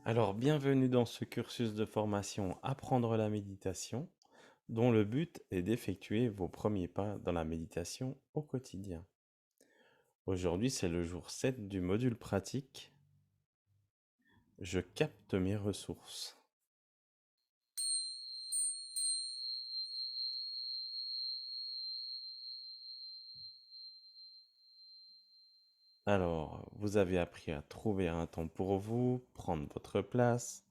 Alors, bienvenue dans ce cursus de formation Apprendre la méditation, dont le but est d'effectuer vos premiers pas dans la méditation au quotidien. Aujourd'hui, c'est le jour 7 du module pratique. Je capte mes ressources. Alors, vous avez appris à trouver un temps pour vous, prendre votre place,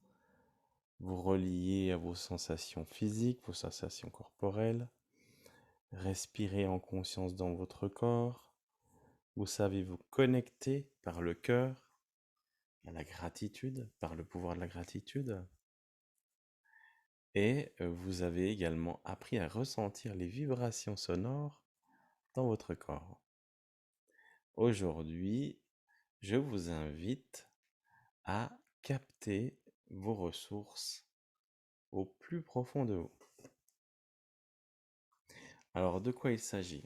vous relier à vos sensations physiques, vos sensations corporelles, respirer en conscience dans votre corps. Vous savez vous connecter par le cœur à la gratitude, par le pouvoir de la gratitude. Et vous avez également appris à ressentir les vibrations sonores dans votre corps. Aujourd'hui, je vous invite à capter vos ressources au plus profond de vous. Alors, de quoi il s'agit?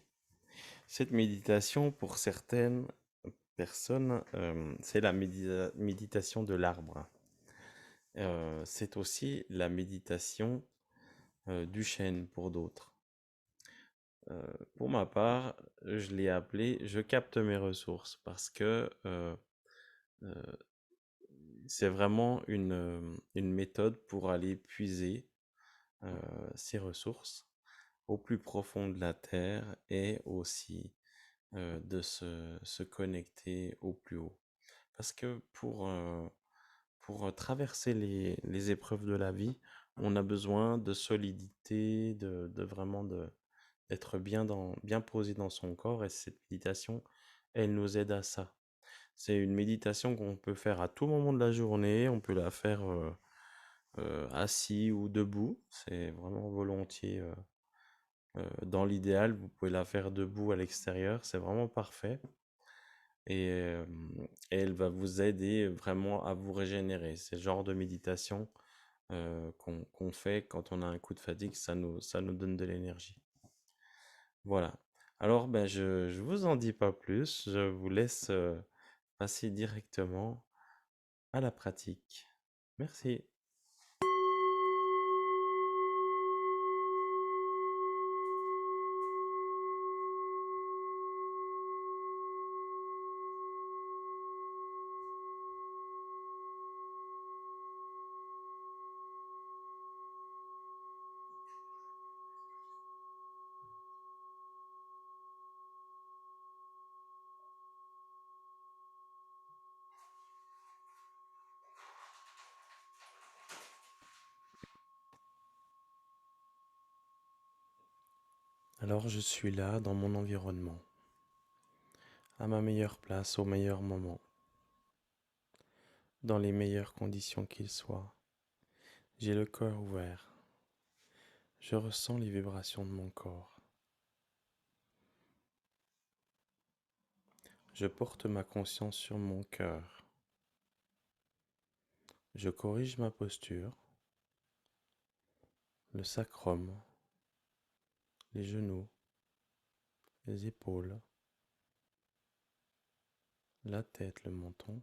Cette méditation, pour certaines personnes, c'est la méditation de l'arbre. C'est aussi la méditation du chêne pour d'autres. Pour ma part, je l'ai appelé «Je capte mes ressources» parce que euh, c'est vraiment une méthode pour aller puiser ses ressources au plus profond de la terre et aussi de se connecter au plus haut. Parce que pour traverser les épreuves de la vie, on a besoin de solidité, de vraiment d'être bien posé dans son corps, et cette méditation, elle nous aide à ça. C'est une méditation qu'on peut faire à tout moment de la journée, on peut la faire assis ou debout, c'est vraiment volontiers. Dans l'idéal, vous pouvez la faire debout à l'extérieur, c'est vraiment parfait. Et elle va vous aider vraiment à vous régénérer. C'est le genre de méditation qu'on fait quand on a un coup de fatigue, ça nous donne de l'énergie. Voilà. Alors, ben, je vous en dis pas plus, je vous laisse passer directement à la pratique. Merci. Alors, je suis là dans mon environnement, à ma meilleure place, au meilleur moment, dans les meilleures conditions qu'il soit. J'ai le cœur ouvert. Je ressens les vibrations de mon corps. Je porte ma conscience sur mon cœur. Je corrige ma posture, le sacrum, les genoux, les épaules, la tête, le menton.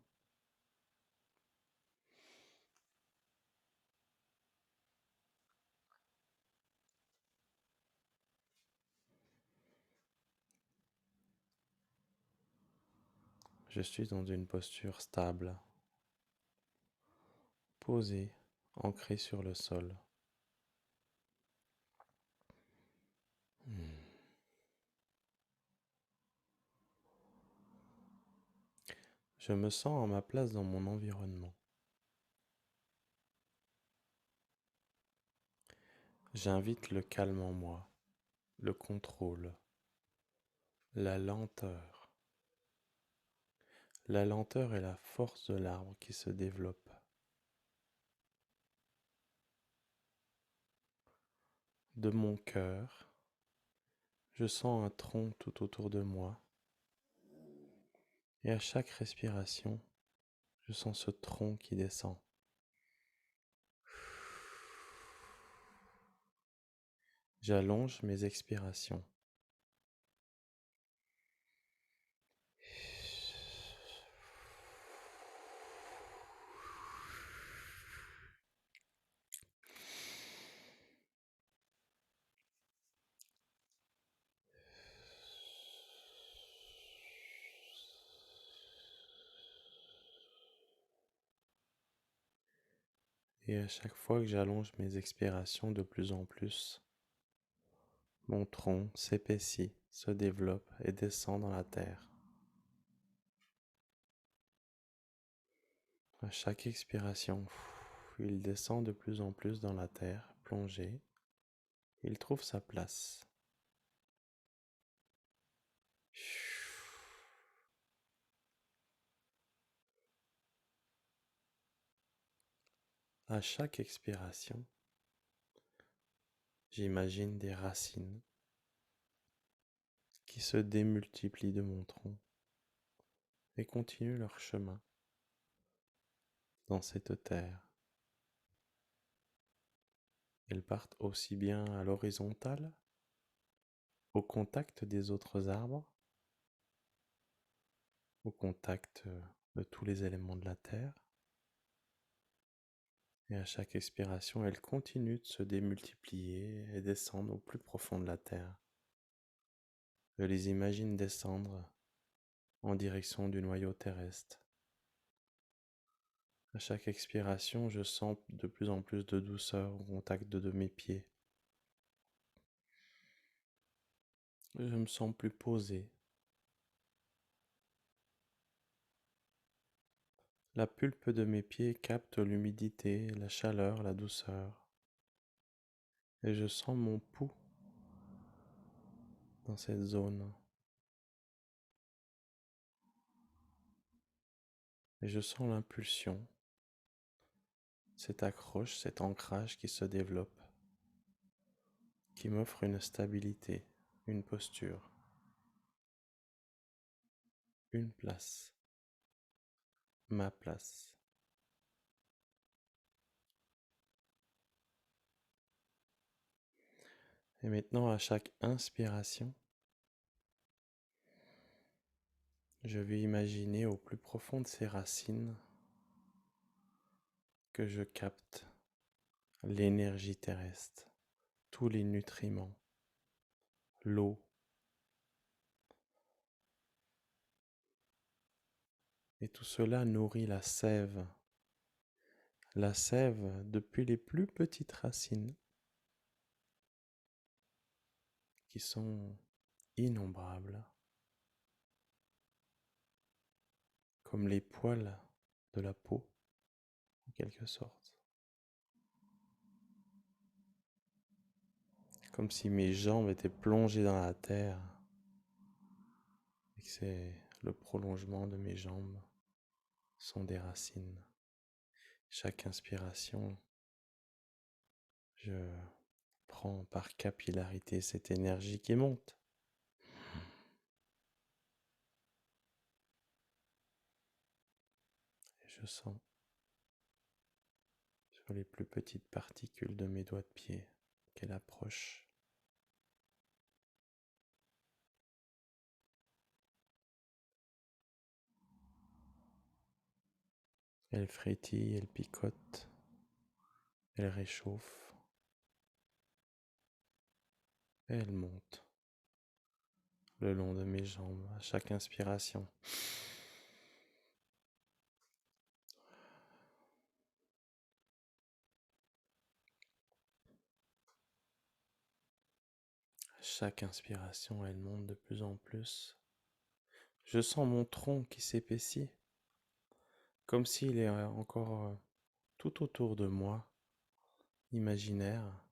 Je suis dans une posture stable, posée, ancrée sur le sol. Je me sens à ma place dans mon environnement. J'invite le calme en moi, le contrôle, la lenteur. La lenteur est la force de l'arbre qui se développe. De mon cœur, je sens un tronc tout autour de moi, et à chaque respiration, je sens ce tronc qui descend. J'allonge mes expirations. Et à chaque fois que j'allonge mes expirations de plus en plus, mon tronc s'épaissit, se développe et descend dans la terre. À chaque expiration, il descend de plus en plus dans la terre, plongé. Il trouve sa place. À chaque expiration, j'imagine des racines qui se démultiplient de mon tronc et continuent leur chemin dans cette terre. Elles partent aussi bien à l'horizontale, au contact des autres arbres, au contact de tous les éléments de la terre. Et à chaque expiration, elles continuent de se démultiplier et descendre au plus profond de la terre. Je les imagine descendre en direction du noyau terrestre. À chaque expiration, je sens de plus en plus de douceur au contact de mes pieds. Je me sens plus posé. La pulpe de mes pieds capte l'humidité, la chaleur, la douceur. Et je sens mon pouls dans cette zone. Et je sens l'impulsion, cette accroche, cet ancrage qui se développe, qui m'offre une stabilité, une posture, une place, ma place. Et maintenant, à chaque inspiration, je vais imaginer au plus profond de ces racines que je capte l'énergie terrestre, tous les nutriments, l'eau, et tout cela nourrit la sève depuis les plus petites racines qui sont innombrables, comme les poils de la peau, en quelque sorte. Comme si mes jambes étaient plongées dans la terre et que c'est le prolongement de mes jambes sont des racines. Chaque inspiration, je prends par capillarité cette énergie qui monte. Et je sens sur les plus petites particules de mes doigts de pied qu'elle approche. Elle frétille, elle picote, elle réchauffe et elle monte le long de mes jambes à chaque inspiration. À chaque inspiration, elle monte de plus en plus. Je sens mon tronc qui s'épaissit, comme s'il est encore tout autour de moi, imaginaire.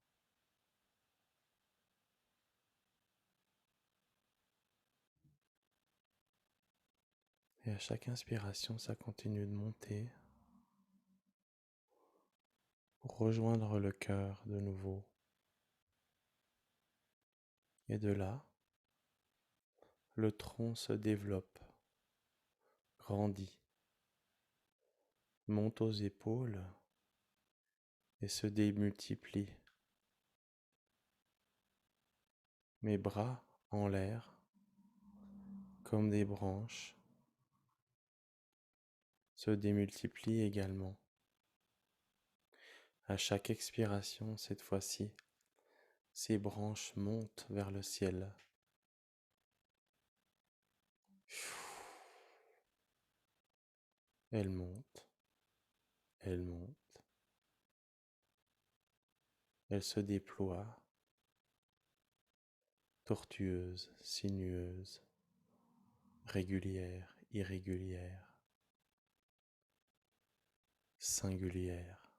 Et à chaque inspiration, ça continue de monter pour rejoindre le cœur de nouveau. Et de là, le tronc se développe, grandit, monte aux épaules et se démultiplie. Mes bras en l'air, comme des branches, se démultiplient également. À chaque expiration, cette fois-ci, ces branches montent vers le ciel. Elles montent, elles montent, Elle se déploie, tortueuse, sinueuse, régulière, irrégulière, singulière,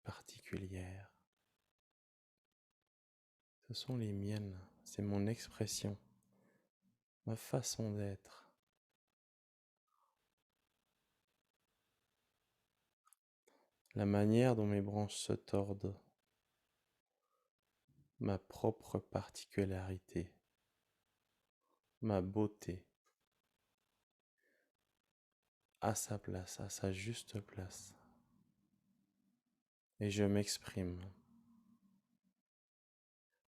particulière. Ce sont les miennes, c'est mon expression, ma façon d'être. La manière dont mes branches se tordent, ma propre particularité, ma beauté, à sa place, à sa juste place. Et je m'exprime.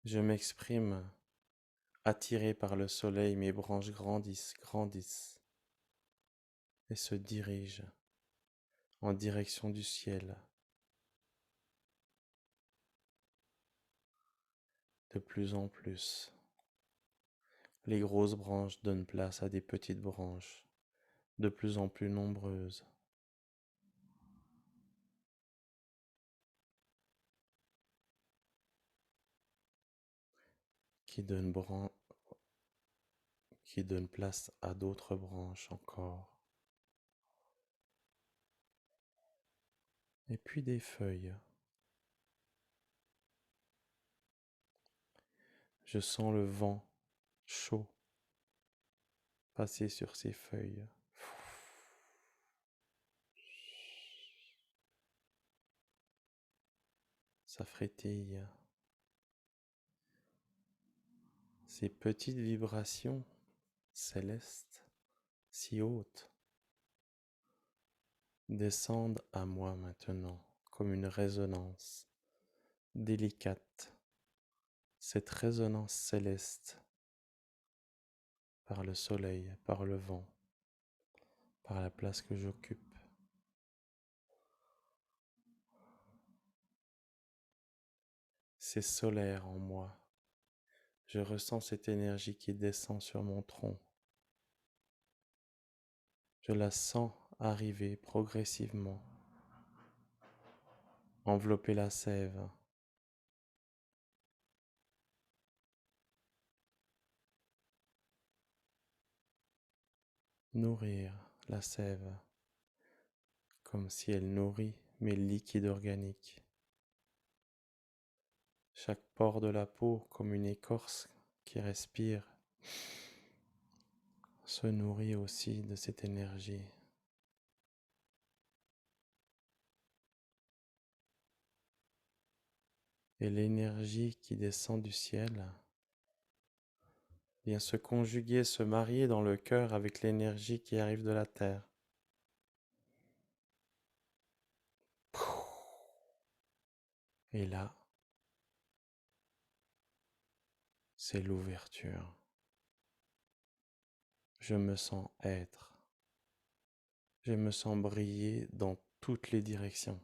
Je m'exprime, attiré par le soleil, mes branches grandissent, grandissent, et se dirigent en direction du ciel. De plus en plus, les grosses branches donnent place à des petites branches, de plus en plus nombreuses. Qui donnent place à d'autres branches encore. Et puis des feuilles. Je sens le vent chaud passer sur ces feuilles. Ça frétille. Ces petites vibrations célestes, si hautes, descendent à moi maintenant comme une résonance délicate. Cette résonance céleste par le soleil, par le vent, par la place que j'occupe. C'est solaire en moi. Je ressens cette énergie qui descend sur mon tronc. Je la sens arriver progressivement, envelopper la sève. Nourrir la sève comme si elle nourrit mes liquides organiques. Chaque pore de la peau comme une écorce qui respire se nourrit aussi de cette énergie. Et l'énergie qui descend du ciel vient se conjuguer, se marier dans le cœur avec l'énergie qui arrive de la terre. Et là, c'est l'ouverture. Je me sens être. Je me sens briller dans toutes les directions.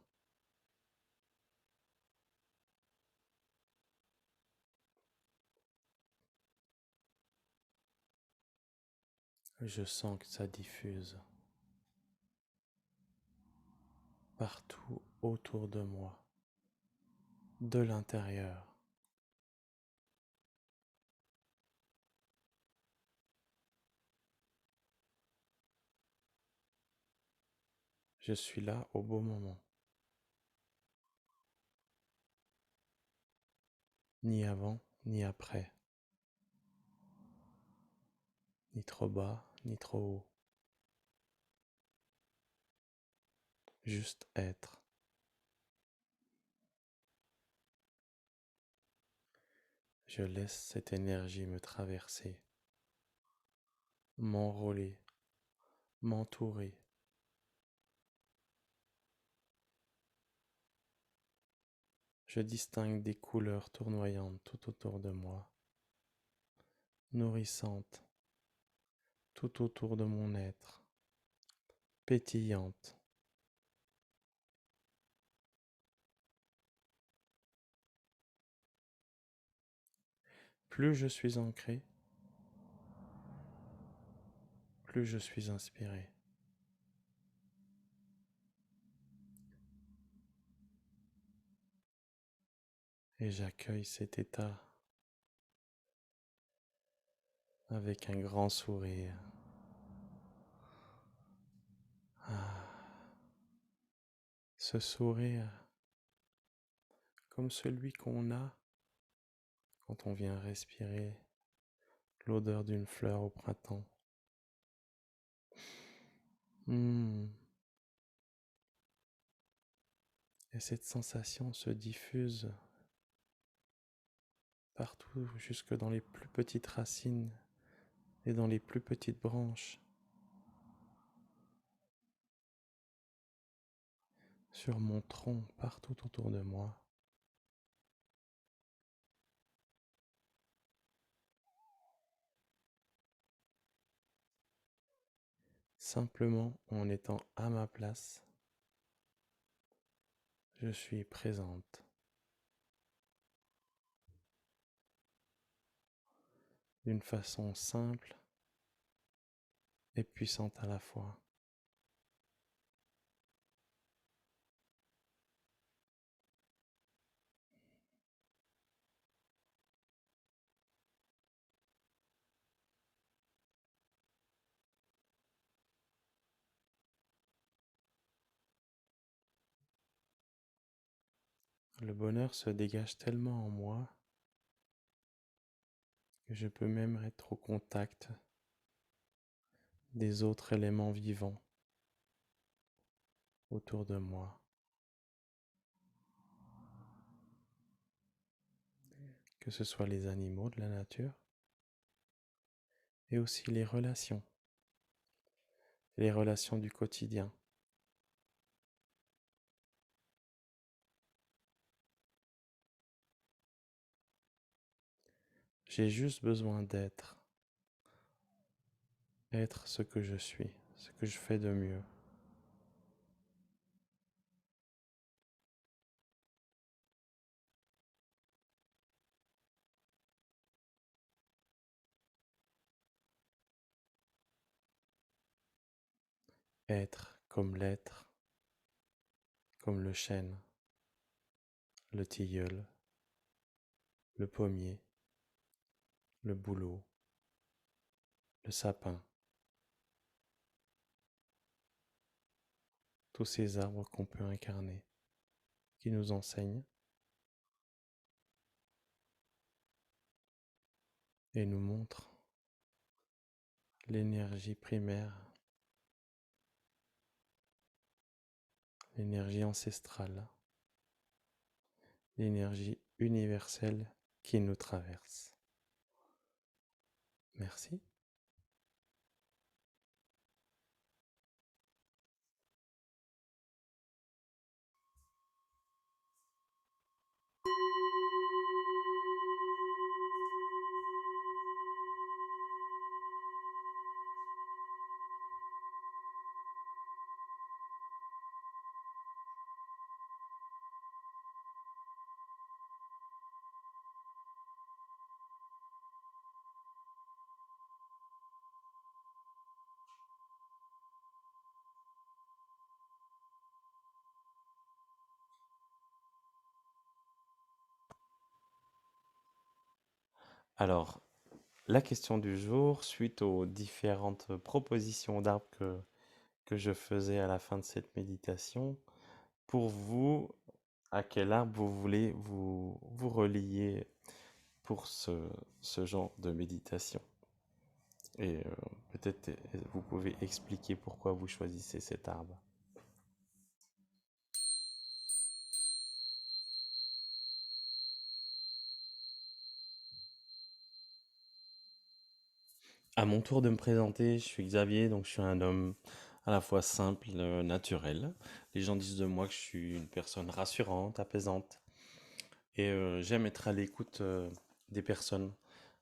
Je sens que ça diffuse partout autour de moi, de l'intérieur. Je suis là au beau moment. Ni avant, ni après. Ni trop bas, ni trop haut. Juste être. Je laisse cette énergie me traverser, m'enrôler, m'entourer. Je distingue des couleurs tournoyantes tout autour de moi, nourrissantes tout autour de mon être, pétillantes. Plus je suis ancré, plus je suis inspiré. Et j'accueille cet état avec un grand sourire. Ah, ce sourire comme celui qu'on a quand on vient respirer l'odeur d'une fleur au printemps. Hmm. Et cette sensation se diffuse partout, jusque dans les plus petites racines et dans les plus petites branches, sur mon tronc, partout autour de moi. Simplement en étant à ma place, je suis présente d'une façon simple et puissante à la fois. Le bonheur se dégage tellement en moi que je peux même être au contact des autres éléments vivants autour de moi, que ce soit les animaux de la nature et aussi les relations du quotidien. J'ai juste besoin être ce que je suis, ce que je fais de mieux. Être comme l'être, comme le chêne, le tilleul, le pommier, le bouleau, le sapin, tous ces arbres qu'on peut incarner, qui nous enseignent et nous montrent l'énergie primaire, l'énergie ancestrale, l'énergie universelle qui nous traverse. Merci. Alors, la question du jour, suite aux différentes propositions d'arbres que je faisais à la fin de cette méditation, pour vous, à quel arbre vous voulez vous relier pour ce genre de méditation? Et peut-être vous pouvez expliquer pourquoi vous choisissez cet arbre. À mon tour de me présenter, je suis Xavier, donc je suis un homme à la fois simple, naturel. Les gens disent de moi que je suis une personne rassurante, apaisante, et j'aime être à l'écoute des personnes,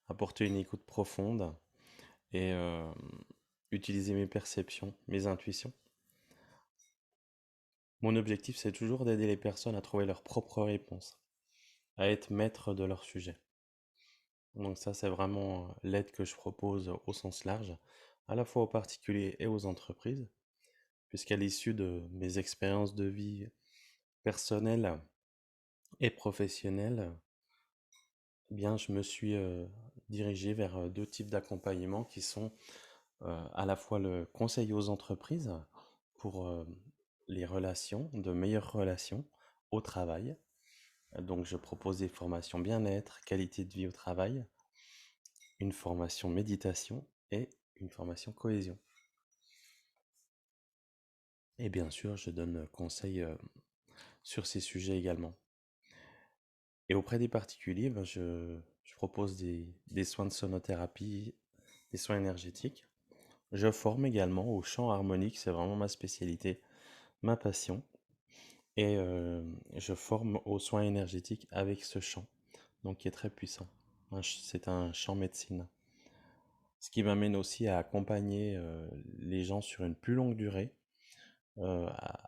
apporter une écoute profonde et utiliser mes perceptions, mes intuitions. Mon objectif, c'est toujours d'aider les personnes à trouver leurs propres réponses, à être maître de leur sujet. Donc ça, c'est vraiment l'aide que je propose au sens large, à la fois aux particuliers et aux entreprises, puisqu'à l'issue de mes expériences de vie personnelles et professionnelles, Eh bien, je me suis dirigé vers deux types d'accompagnement qui sont à la fois le conseil aux entreprises pour les relations, de meilleures relations au travail. Donc, je propose des formations bien-être, qualité de vie au travail, une formation méditation et une formation cohésion. Et bien sûr, je donne conseil sur ces sujets également. Et auprès des particuliers, ben, je propose des soins de sonothérapie, des soins énergétiques. Je forme également au chant harmonique, c'est vraiment ma spécialité, ma passion. Et je forme aux soins énergétiques avec ce chant, donc qui est très puissant. C'est un chant médecine. Ce qui m'amène aussi à accompagner les gens sur une plus longue durée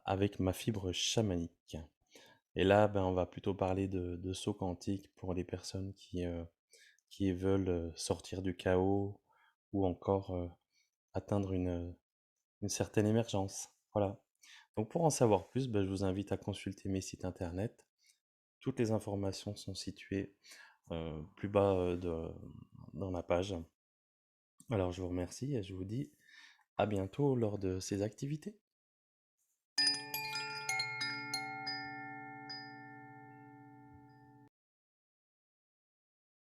avec ma fibre chamanique. Et là, ben, on va plutôt parler de saut quantique pour les personnes qui veulent sortir du chaos ou encore atteindre une certaine émergence. Voilà. Donc pour en savoir plus, ben, je vous invite à consulter mes sites internet. Toutes les informations sont situées plus bas dans la page. Alors je vous remercie et je vous dis à bientôt lors de ces activités.